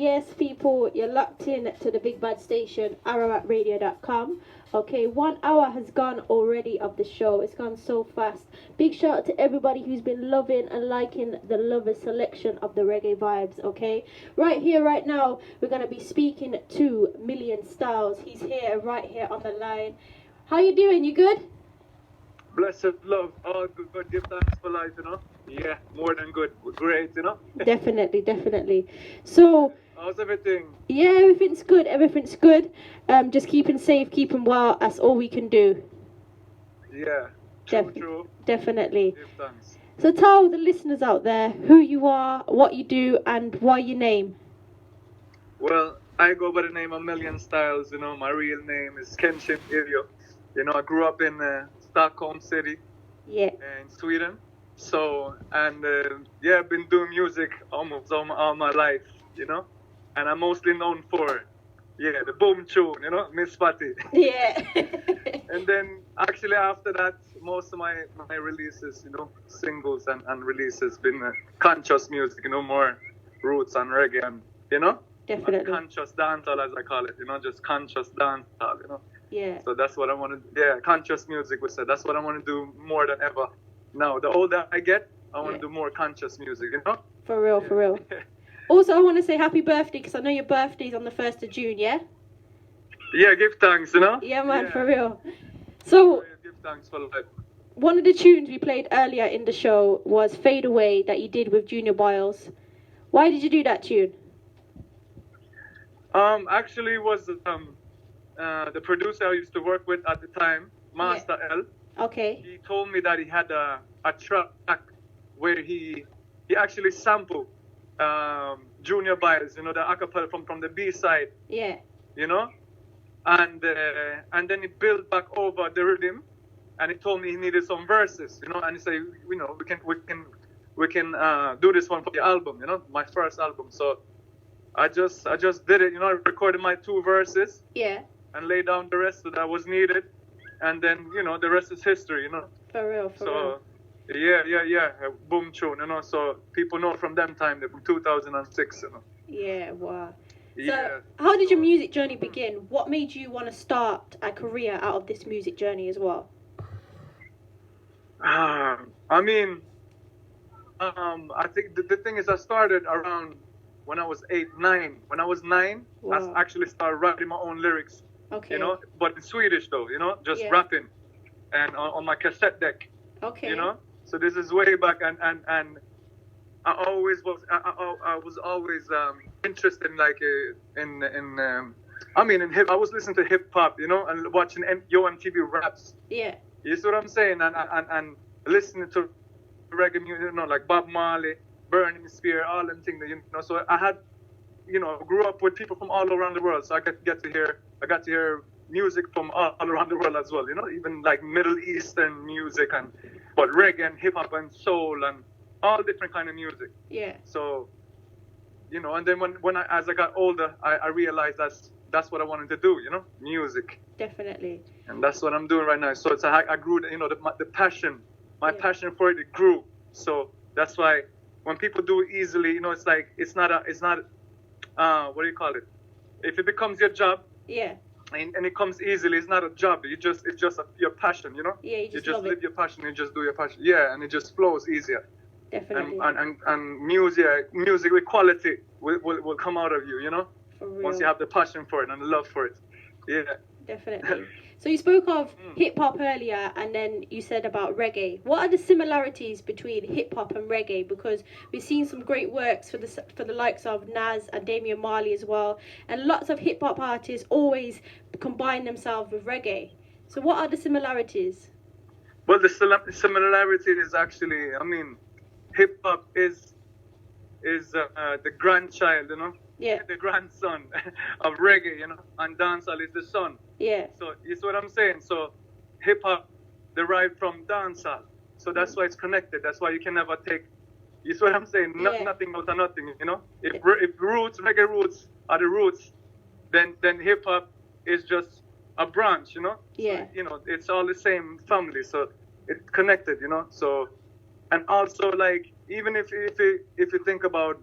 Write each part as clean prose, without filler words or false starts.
Yes, people, you're locked in to the big bad station, arawatradio.com. Okay, 1 hour has gone already of the show. It's gone so fast. Big shout out to everybody who's been loving and liking the lover selection of the reggae vibes, okay? Right here, right now, we're going to be speaking to Million Styles. He's here, right here on the line. How you doing? You good? Blessed love, all good, give thanks for life, Yeah, more than good, great, Definitely. So, How's everything? yeah, everything's good. Just keeping safe, keeping well, that's all we can do. Yeah, true. Definitely. Give thanks. So tell the listeners out there who you are, what you do, and why your name. Well, I go by the name of Million Styles, my real name is Kenshin Ilyo. I grew up in Stockholm City, Yeah. in Sweden. So, and I've been doing music almost all my life, and I'm mostly known for, the boom tune, Miss Patty. Yeah. And then actually after that, most of my releases, singles and releases been conscious music, more roots and reggae and, Definitely. and conscious dancehall as I call it, just conscious dancehall, Yeah. So that's what I want to, conscious music we said, that's what I want to do more than ever. Now, the older I get, I want to do more conscious music, For real. Also, I want to say happy birthday because I know your birthday's on the 1st of June, yeah? Yeah, give thanks, Yeah, man, for real. So, give thanks for life. one of the tunes we played earlier in the show was Fade Away that you did with Junior Biles. Why did you do that tune? Actually, it was the producer I used to work with at the time, Master L. Okay. He told me that he had a track where he actually sampled Junior Biles, the acapella from the B side. Yeah. And then he built back over the rhythm, and he told me he needed some verses, and he said, we can do this one for the album, my first album. So I just did it, I recorded my 2 verses. Yeah. And laid down the rest that was needed, and then the rest is history, For real. Yeah, boom tune, so people know from them time, from 2006, Yeah, wow. So, yeah. how did your music journey begin? What made you want to start a career out of this music journey as well? I think the thing is I started around when I was 8, 9. When I was 9, Wow. I actually started writing my own lyrics. Okay. But in Swedish though, just Yeah. rapping, and on my cassette deck. Okay. So this is way back, and I always was I was always interested in in hip. I was listening to hip hop, and watching MTV raps. Yeah. You see what I'm saying? And listening to reggae music, like Bob Marley, Burning Spear, all them things. So I had, grew up with people from all around the world. So I got to hear music from all around the world as well. Even like Middle Eastern music but reggae and hip hop and soul and all different kind of music. Yeah. So, and then as I got older, I realized that's what I wanted to do, music. Definitely. And that's what I'm doing right now. So I grew, the passion, my passion for it grew. So that's why when people do it easily, it's not what do you call it? If it becomes your job, yeah, and it comes easily, it's not a job. It's just your passion, Yeah, you just live your passion. You just do your passion. Yeah, and it just flows easier. Definitely. And music with quality will come out of you, For real. once you have the passion for it and the love for it. Yeah. Definitely. So you spoke of hip hop earlier, and then you said about reggae. What are the similarities between hip hop and reggae? Because we've seen some great works for the likes of Nas and Damian Marley as well, and lots of hip hop artists always combine themselves with reggae. So what are the similarities? Well, the similarity is actually, hip hop is the grandchild, Yeah. the grandson of reggae, and dancehall is the son. Yeah. So you see what I'm saying? So hip hop derived from dancehall. So that's why it's connected. That's why you can never take. You see what I'm saying? Nothing out of nothing. If reggae roots are the roots, then hip hop is just a branch. Yeah. So, it's all the same family. So it's connected. So, and also like even if you think about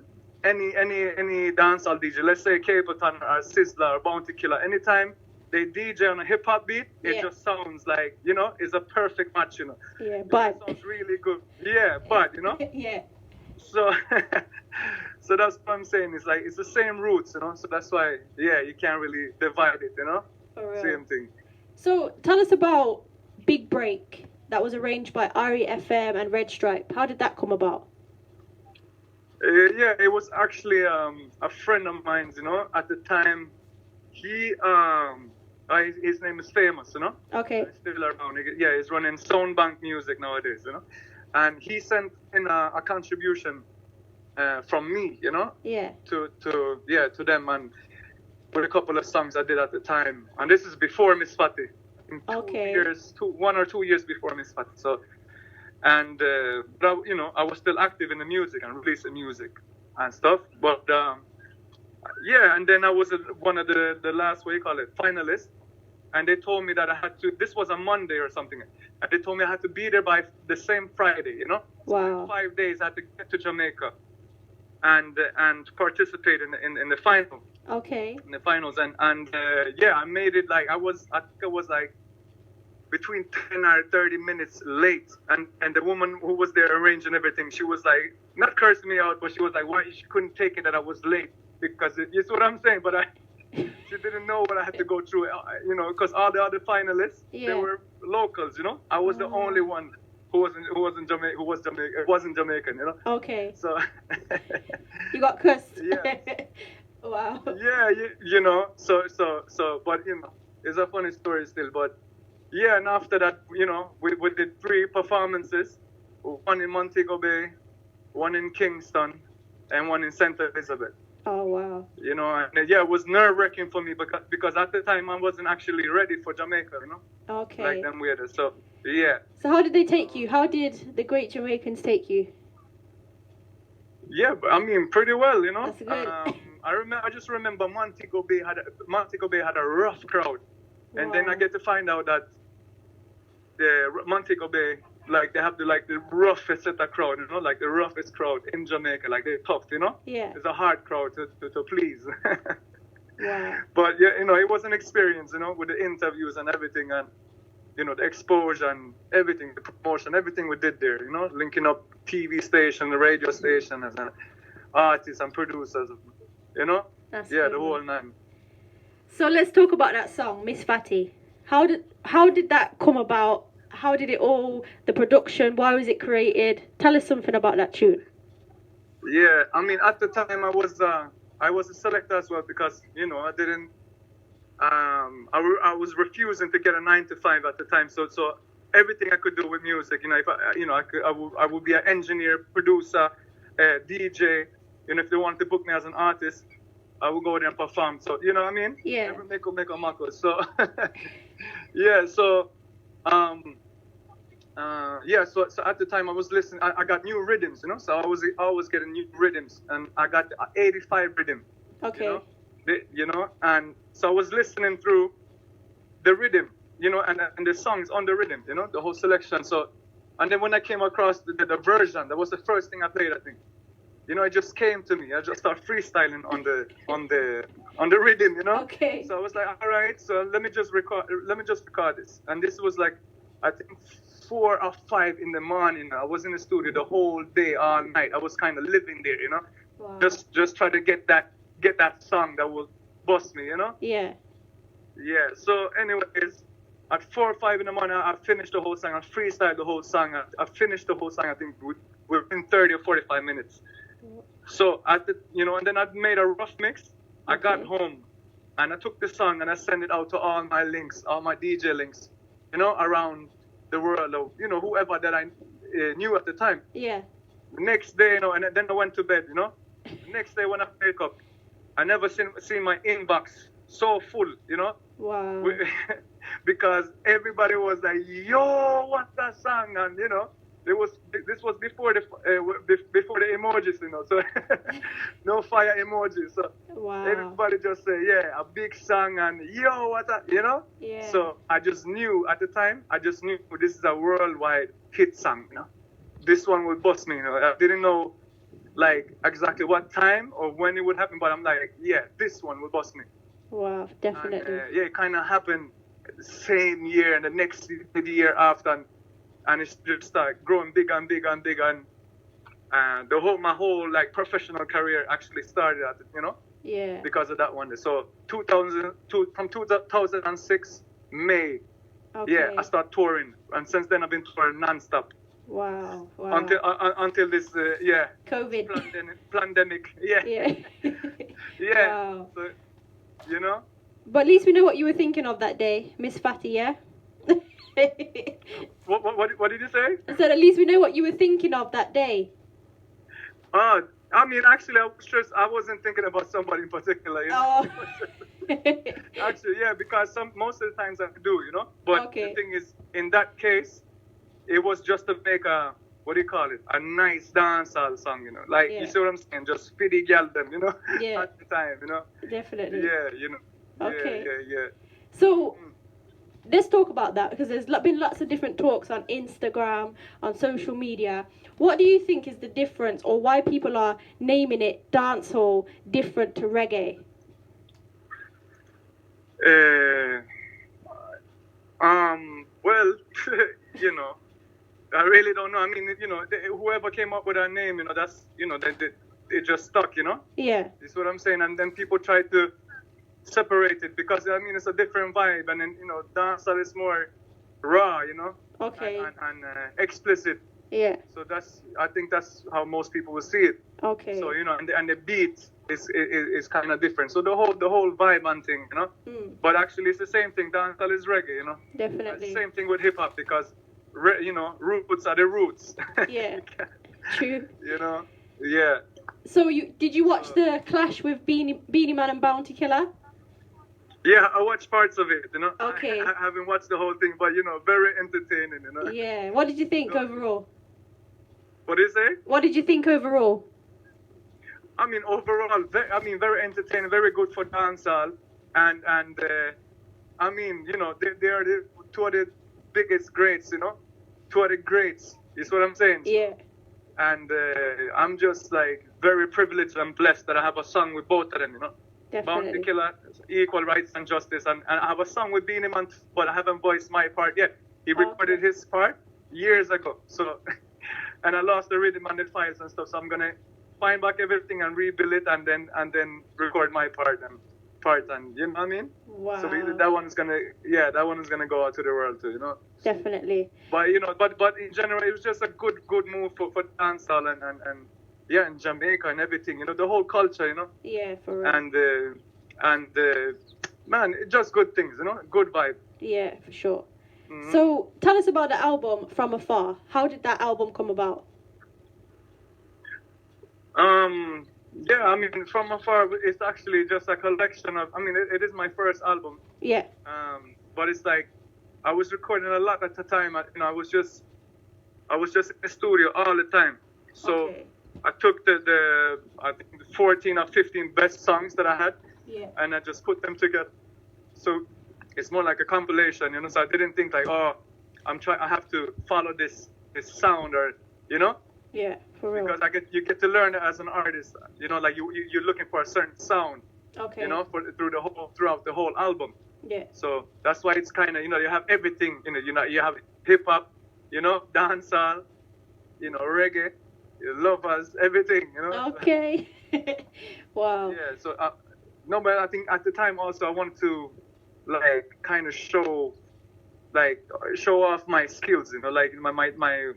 any dancehall DJ, let's say Capleton or Sizzler or Bounty Killer, anytime they DJ on a hip hop beat, it just sounds like, you know, it's a perfect match, you know. Yeah, but it sounds really good. Yeah, but you know. yeah. So so that's what I'm saying. It's like it's the same roots, you know. So that's why, yeah, you can't really divide it, you know. For real. Same thing. So tell us about Big Break that was arranged by Ari FM and Red Stripe. How did that come about? Yeah, it was actually a friend of mine, you know. At the time, he his name is famous, you know. Okay. He's still around. Yeah, he's running Soundbank Music nowadays, you know. And he sent in a contribution from me, you know. Yeah. To them, and with a couple of songs I did at the time. And this is before Miss Fatty. In 1 or 2 years before Miss Fatty. So, and but you know, I was still active in the music and releasing music and stuff. But yeah, and then I was one of the last, finalists. And they told me that I had to, this was a Monday or something, and they told me I had to be there by the same Friday, you know? Wow. So 5 days I had to get to Jamaica and participate in the final. Okay. In the finals. And yeah, I made it like, I think I was like between 10 or 30 minutes late. And the woman who was there arranging everything, she was like, not cursing me out, but she was like, why she couldn't take it that I was late? Because you see what I'm saying? But she didn't know what I had to go through, you know, because all the other finalists, they were locals, you know. I was the only one who wasn't Jamaican, you know. Okay. So you got cursed. Yeah. Wow. Yeah, you know. So, but you know, it's a funny story still. But yeah, and after that, you know, we did 3 performances, one in Montego Bay, one in Kingston, and one in St. Elizabeth. Oh, wow. You know, and yeah, it was nerve-wracking for me because at the time I wasn't actually ready for Jamaica, you know? Okay. Like them weirdos. So, yeah. So how did they take you? How did the great Jamaicans take you? Yeah, I mean, pretty well, you know? That's good. I just remember Montego Bay had a rough crowd. And then I get to find out that the Montego Bay, like they have the roughest set of crowd, you know, like the roughest crowd in Jamaica, like they're tough, you know. Yeah. It's a hard crowd to please. Wow. But yeah, you know, it was an experience, you know, with the interviews and everything, and you know, the exposure and everything, the promotion, everything we did there, you know, linking up TV station, the radio station, and artists and producers, you know. That's yeah, good, the whole nine. So let's talk about that song, Miss Fatty. How did that come about? How did it all, the production, why was it created? Tell us something about that tune. Yeah, I mean, at the time I was a selector as well because, you know, I didn't, I was refusing to get a 9 to 5 at the time. So everything I could do with music, you know, I would be an engineer, producer, DJ. You know, if they wanted to book me as an artist, I would go there and perform. So, you know what I mean? Yeah. Never make a mako. So, yeah, so, so at the time I was listening, I got new rhythms, you know, so I was always getting new rhythms, and I got 85 rhythm. Okay. You know, and so I was listening through the rhythm, you know, and the songs on the rhythm, you know, the whole selection. So, and then when I came across the version, that was the first thing I played, I think. You know, it just came to me. I just started freestyling on the rhythm, you know. Okay. So I was like, all right, so let me just record this. And this was like, I think 4 or 5 in the morning. I was in the studio the whole day, all night. I was kind of living there, you know. Wow. Just try to get that song that will bust me, you know. Yeah. Yeah. So, anyways, at 4 or 5 in the morning, I finished the whole song. I freestyled the whole song. I finished the whole song, I think, within 30 or 45 minutes. So and then I made a rough mix. I got home and I took the song and I sent it out to all my links, all my DJ links, you know, around the world, or, you know, whoever that I knew at the time. Yeah. The next day, you know, and then I went to bed, you know. The next day when I wake up, I never seen my inbox so full, you know. Wow. Because everybody was like, yo, what's that song? And, you know, this was before the emojis, you know, so no fire emojis. So everybody just say, yeah, a big song and yo, what that, you know? Yeah. So I just knew at the time, this is a worldwide hit song, you know. This one will bust me, you know. I didn't know like exactly what time or when it would happen, but I'm like, yeah, this one will bust me. Wow, definitely. And yeah, it kind of happened the same year and the next the year after, and it's just like growing bigger and bigger and bigger, and my whole like professional career actually started at it, Yeah. because of that one. So from 2006 May, Okay. yeah, I started touring, and since then I've been touring non-stop. Wow. Until this COVID. pandemic. Yeah. Yeah. Yeah. Wow. So, But at least we know what you were thinking of that day, Miss Fatty, yeah? What did you say? I said at least we know what you were thinking of that day. I mean, actually, I wasn't thinking about somebody in particular, Oh. Actually, yeah, because most of the times I do, But Okay. the thing is, in that case, it was just to make a nice dancehall song, Like, Yeah. you see what I'm saying? Just fiddy gal them, Yeah. At the time, Definitely. Yeah, Okay. Yeah. So, let's talk about that, because there's been lots of different talks on Instagram, on social media. What do you think is the difference, or why people are naming it dancehall different to reggae? Well, I really don't know. I mean, whoever came up with that name, that's, it just stuck, Yeah. Is what I'm saying. And then people try to separate it because, I mean, it's a different vibe. And then, dancehall is more raw, Okay. and explicit. Yeah. So I think that's how most people will see it. Okay. So, and the beat is kind of different. So the whole vibe and thing, But actually, it's the same thing. Dancehall is reggae, Definitely. It's the same thing with hip hop because, roots are the roots. Yeah. True. Yeah. So did you watch the clash with Beanie Man and Bounty Killer? Yeah, I watched parts of it, Okay. I haven't watched the whole thing, but, very entertaining, Yeah. What did you think overall? What do you say? What did you think overall? I mean, overall, very entertaining, very good for dancehall, and I mean, they are the two of the biggest greats, two of the greats. Is what I'm saying. Yeah. And I'm just like very privileged and blessed that I have a song with both of them, Definitely. Bounty Killer, Equal Rights and Justice, and I have a song with Beanie Man, but I haven't voiced my part yet. He recorded his part years ago, so and I lost the rhythm and the files and stuff. So I'm gonna find back everything and rebuild it, and then record my part, and you know what I mean. Wow. So that one's gonna go out to the world too, Definitely. But but in general, it was just a good move for dancehall and in Jamaica and everything, the whole culture, Yeah, for real. And man, just good things, good vibe. Yeah, for sure. Mm-hmm. So tell us about the album From Afar. How did that album come about? Yeah, I mean, From Afar, it's actually just a collection of, I mean, it is my first album. Yeah. But it's like, I was recording a lot at the time. I was just in the studio all the time. So I took I think the 14 or 15 best songs that I had, and I just put them together. So it's more like a compilation, So I didn't think like, I have to follow this sound or, Yeah, for real. Because you get to learn as an artist, like you're looking for a certain sound, Okay. throughout the whole album. Yeah. So that's why it's kind of, you have everything in it. You have hip hop, dancehall, reggae, lovers, everything, Okay. Wow. Yeah. So no, but I think at the time also I wanted to like kind of show off my skills, like my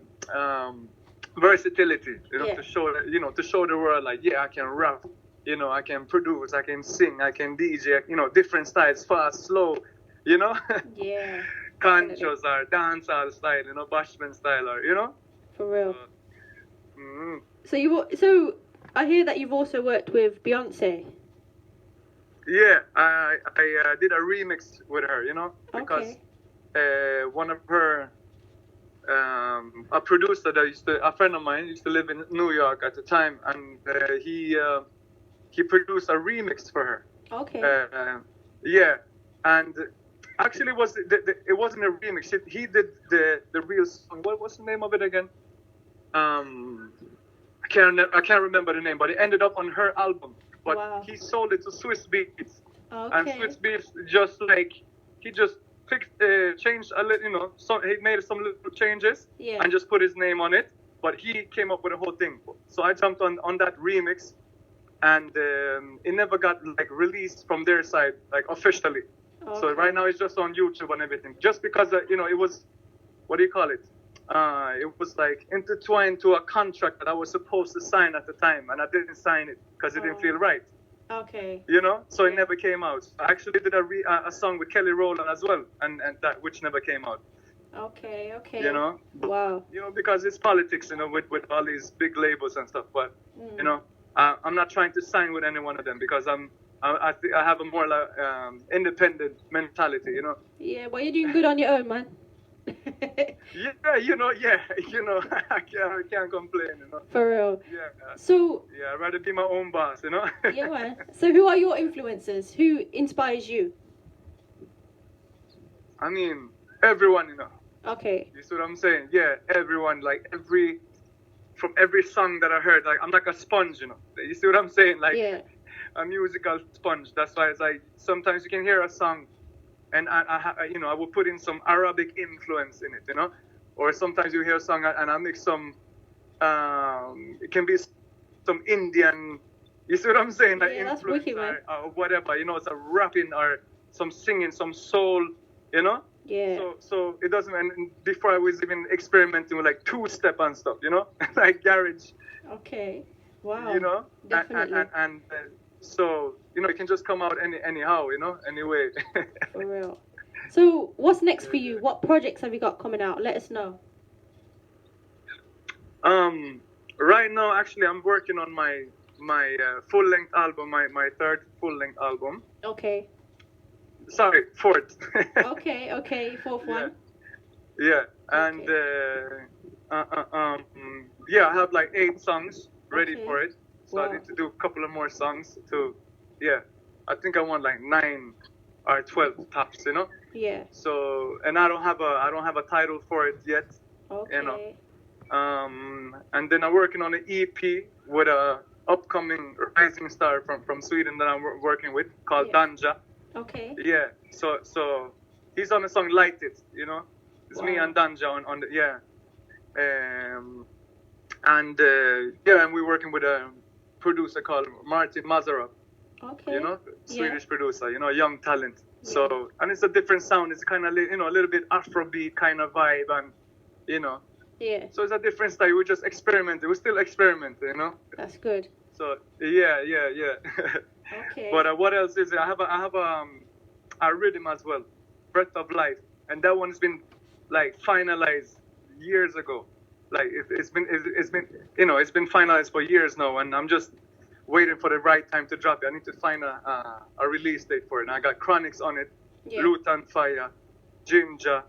versatility, to show the world like, yeah, I can rap, I can produce, I can sing, I can DJ, different styles, fast, slow, Yeah. Conchos or dancehall style, bashment style, or For real. Mm-hmm. So I hear that you've also worked with Beyonce. Yeah, I did a remix with her, because one of her a producer that a friend of mine used to live in New York at the time, and he produced a remix for her. Okay. Yeah, and actually it wasn't a remix. He did the real song. What was the name of it again? I I can't remember the name, but it ended up on her album. But Wow. he sold it to Swiss Beats, and Okay. Swiss Beats just like he just changed a little, so he made some little changes Yeah. and just put his name on it. But he came up with the whole thing. So I jumped on that remix, and it never got like released from their side like officially. Okay. So right now it's just on YouTube and everything. Just because it was, what do you call it? It was like intertwined to a contract that I was supposed to sign at the time, and I didn't sign it because it didn't feel right. Okay. So it never came out. I actually did a song with Kelly Rowland as well, and that which never came out. Okay. Okay. Wow. Because it's politics, with all these big labels and stuff. But I'm not trying to sign with any one of them because I have a more like independent mentality. Yeah, well, you're doing good on your own, man. Yeah, I can't complain, For real. Yeah. So. Yeah, I'd rather be my own boss, Yeah, man. So who are your influences? Who inspires you? I mean, everyone, Okay. You see what I'm saying? Yeah, everyone, like from every song that I heard, like I'm like a sponge, You see what I'm saying? Like a musical sponge. That's why it's like sometimes you can hear a song, and I will put in some Arabic influence in it, Or sometimes you hear a song and I mix some, it can be some Indian, you see what I'm saying? Like that's influence wicked, man. or whatever, it's a rapping or some singing, some soul, Yeah. So it doesn't, and before I was even experimenting with like two-step and stuff, like garage. Okay. Wow. Definitely. And so, it can just come out anyhow, anyway. For real. So, what's next for you? What projects have you got coming out? Let us know. Right now, actually, I'm working on my full-length album, my third full-length album. Okay. Sorry, fourth. Okay, fourth one. Yeah, and I have like 8 songs ready for it. So I need to do a couple of more songs I think I want like 9 or 12 tops, Yeah. So, and I don't have a title for it yet. Okay. And then I'm working on an EP with a upcoming rising star from Sweden that I'm working with called Danja. Okay. Yeah. So he's on the song Light It, It's me and Danja on the and we're working with a producer called Martin Mazarov. Okay. Swedish producer, young talent. Yeah. So, and it's a different sound. It's kind of, a little bit Afrobeat kind of vibe, and, Yeah. So it's a different style. We're just experimenting. We're still experimenting, That's good. So, yeah. Okay. But what else is it? I have a rhythm as well, Breath of Life, and that one's been like finalized years ago. Like it's been finalized for years now, and I'm just waiting for the right time to drop it. I need to find a release date for it. And I got Chronics on it, Lutan Fire, Ginger,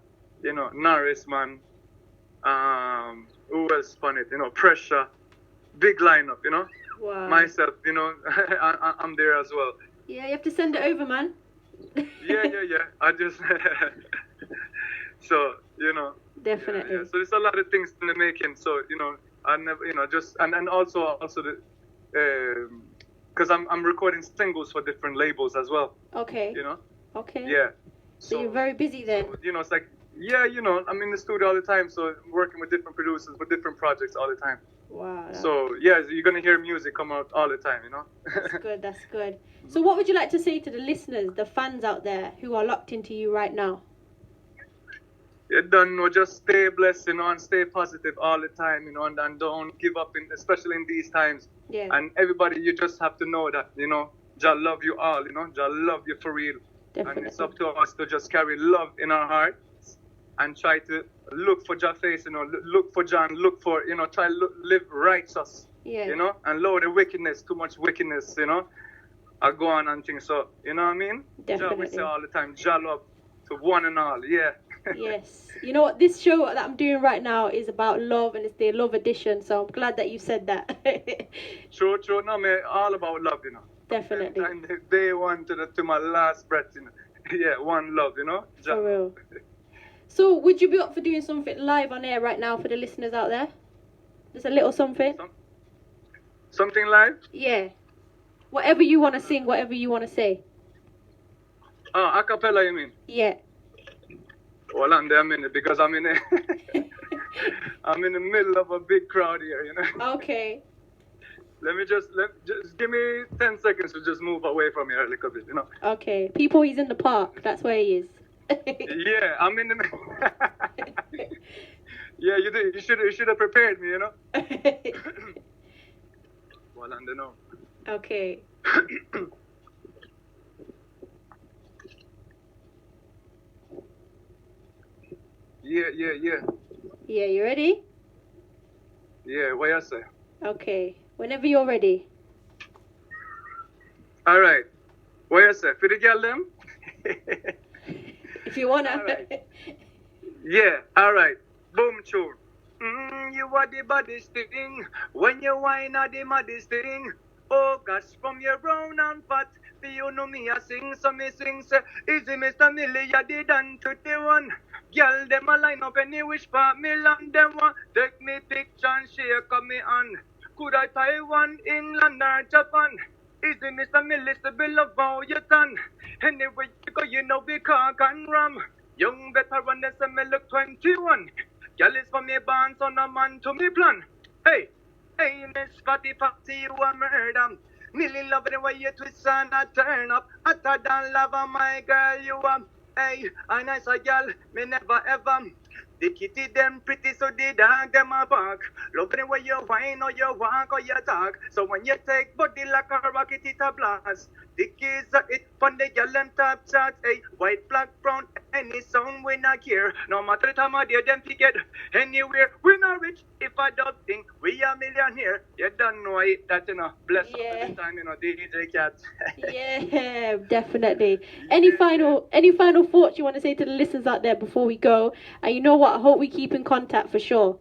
Norris man, who else on it? Pressure, big lineup, Wow. Myself, I'm there as well. Yeah, you have to send it over, man. Yeah. I just so Definitely. Yeah. So there's a lot of things in the making. So I never just and also the because I'm recording singles for different labels as well. Okay. Okay. Yeah. So you're very busy then. So, it's like I'm in the studio all the time, so working with different producers with different projects all the time. Wow. So you're gonna hear music come out all the time, That's good. So what would you like to say to the listeners, the fans out there who are locked into you right now? You don't know, just stay blessed, and stay positive all the time, and don't give up, especially in these times. Yeah. And everybody, you just have to know that, Jah love you all, Jah love you for real. Definitely. And it's up to us to just carry love in our hearts and try to look for Jah face, look for Jah, try to live righteous, and lower the wickedness, too much wickedness, I go on and things. So, you know what I mean? Definitely. Jah, we say all the time, Jah love to one and all, yeah. Yes. You know what, this show that I'm doing right now is about love, and it's the love edition, so I'm glad that you said that. True. No, man, all about love, Definitely. And day one to my last breath, Yeah, one love, For real. So, would you be up for doing something live on air right now for the listeners out there? Just a little something? Something live? Yeah. Whatever you want to sing, whatever you want to say. Oh, a cappella, you mean? Yeah. Hold on there a minute, because I'm in I'm in the middle of a big crowd here, you know. Okay. Let me just give me 10 seconds to just move away from here a little bit, you know. Okay. People, he's in the park. That's where he is. Yeah, I'm in the. Yeah, you did. You should have prepared me, you know. Well, I don't know. Okay. Yeah. Yeah, you ready? Yeah, what you say? Okay. Whenever you're ready. All right. What you say? For the girl them? If you wanna. All right. Yeah, all right. Boom tune. You are the baddest thing. When you whine are the maddest thing. Oh gosh, from your brown and fat. Do you know me? I sing, so me sing. Say, easy, Mr. Millie, you did done to the one. Girl, them a line up any wish part me land. Them want take me picture and shake on me on. Could I Taiwan, England or Japan? Easy, Mr. Millie, to be love how you done. Anyway, you go, you know we can't ram. Young veteran, they say me look 21. Girl is for me born, son a man to me plan. Hey, Miss Fatty Patty, you a murder. Millie love the way you twist and a turn up. Hotter than lava, my girl, you are. Hey, a nice a girl, me never ever. The kitty them pretty, so the dog them a bark. Love the way you whine or you walk or you talk. So when you take body like a rocket, it a blast. The kids are it from the girl them top chart. Hey, white, black, brown, any song we not care. No matter the time of day, them picket anywhere. We not rich if I don't think we are millionaire. You don't know it, that you know. Bless up every time, you know, DJ Kat. Yeah, definitely. Any final thoughts you want to say to the listeners out there before we go? And you know what? I hope we keep in contact for sure.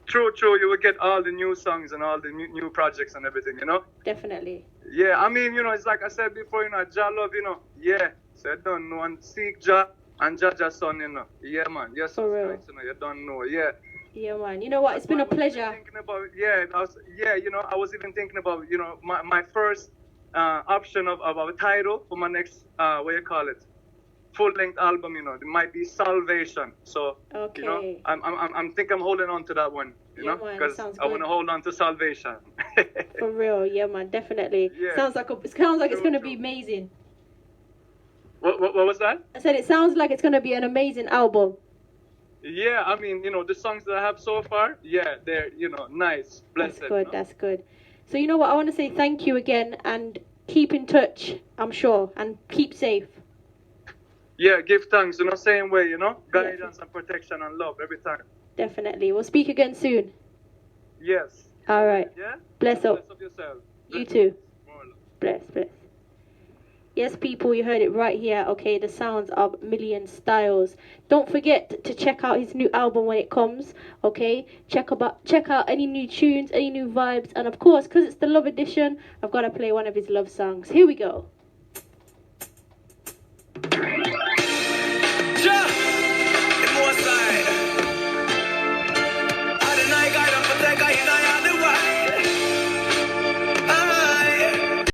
True. You will get all the new songs and all the new projects and everything, you know? Definitely. Yeah, I mean, you know, it's like I said before, you know, Jah love, you know. Yeah, so you don't know and seek Jah and Jah son, you know. Yeah, man. Yes, for real. Christ, you know, you don't know. Yeah. Yeah, man. You know what? It's been a pleasure. Thinking about, you know, I was even thinking about, you know, my first option of a title for my next, what do you call it? Full-length album, you know, it might be Salvation. So, okay. You know, I'm holding on to that one, you know, because I want to hold on to Salvation. For real, yeah, man, definitely. Yeah. Sounds like it's gonna be amazing. What was that? I said it sounds like it's gonna be an amazing album. Yeah, I mean, you know, the songs that I have so far, yeah, they're, you know, nice, blessed. That's good. You know? That's good. So you know what? I want to say thank you again and keep in touch. I'm sure, and keep safe. Yeah, give thanks, you know, same way, you know, guidance and protection and love every time. Definitely. We'll speak again soon. Yes. All right. Yeah. Bless up. Bless up yourself. You too. Bless. Yes, people, you heard it right here. Okay, the sounds of Million Stylez. Don't forget to check out his new album when it comes. Okay, check out any new tunes, any new vibes, and of course, because it's the Love Edition, I've got to play one of his love songs. Here we go.